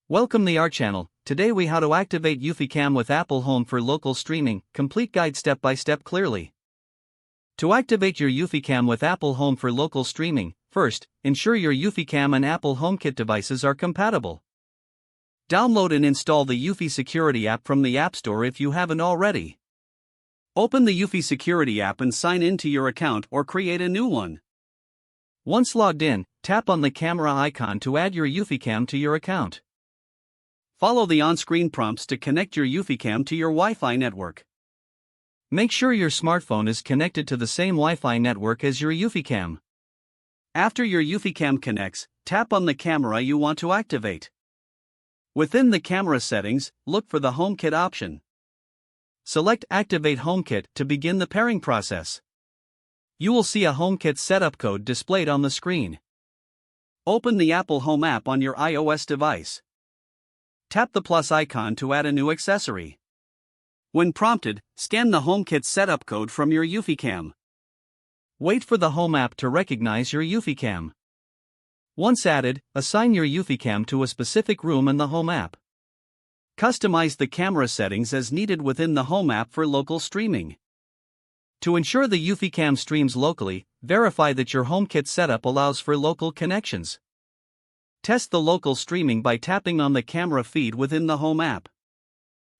Welcome to our channel. Today we how to activate EufyCam with Apple Home for local streaming, complete guide step by step clearly. To activate your EufyCam with Apple Home for local streaming, first, ensure your EufyCam and Apple HomeKit devices are compatible. Download and install the Eufy Security app from the App Store if you haven't already. Open the Eufy Security app and sign in to your account or create a new one. Once logged in, tap on the camera icon to add your EufyCam to your account. Follow the on-screen prompts to connect your EufyCam to your Wi-Fi network. Make sure your smartphone is connected to the same Wi-Fi network as your EufyCam. After your EufyCam connects, tap on the camera you want to activate. Within the camera settings, look for the HomeKit option. Select Activate HomeKit to begin the pairing process. You will see a HomeKit setup code displayed on the screen. Open the Apple Home app on your iOS device. Tap the plus icon to add a new accessory. When prompted, scan the HomeKit setup code from your EufyCam. Wait for the Home app to recognize your EufyCam. Once added, assign your EufyCam to a specific room in the Home app. Customize the camera settings as needed within the Home app for local streaming. To ensure the EufyCam streams locally, verify that your HomeKit setup allows for local connections. Test the local streaming by tapping on the camera feed within the Home app.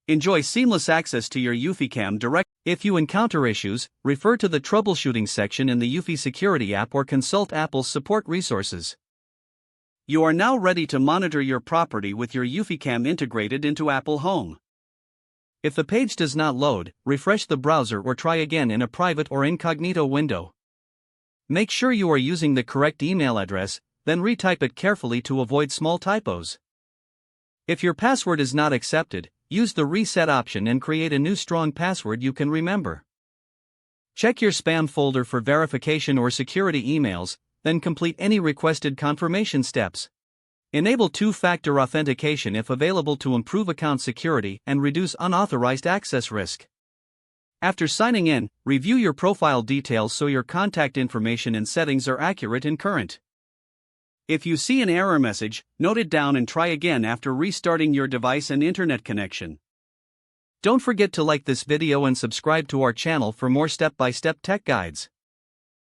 Enjoy seamless access to your EufyCam direct. If you encounter issues, refer to the troubleshooting section in the Eufy Security app or consult Apple's support resources. You are now ready to monitor your property with your EufyCam integrated into Apple Home. If the page does not load, refresh the browser or try again in a private or incognito window. Make sure you are using the correct email address, then retype it carefully to avoid small typos. If your password is not accepted, use the reset option and create a new strong password you can remember. Check your spam folder for verification or security emails, then complete any requested confirmation steps. Enable two-factor authentication if available to improve account security and reduce unauthorized access risk. After signing in, review your profile details so your contact information and settings are accurate and current. If you see an error message, note it down and try again after restarting your device and internet connection. Don't forget to like this video and subscribe to our channel for more step-by-step tech guides.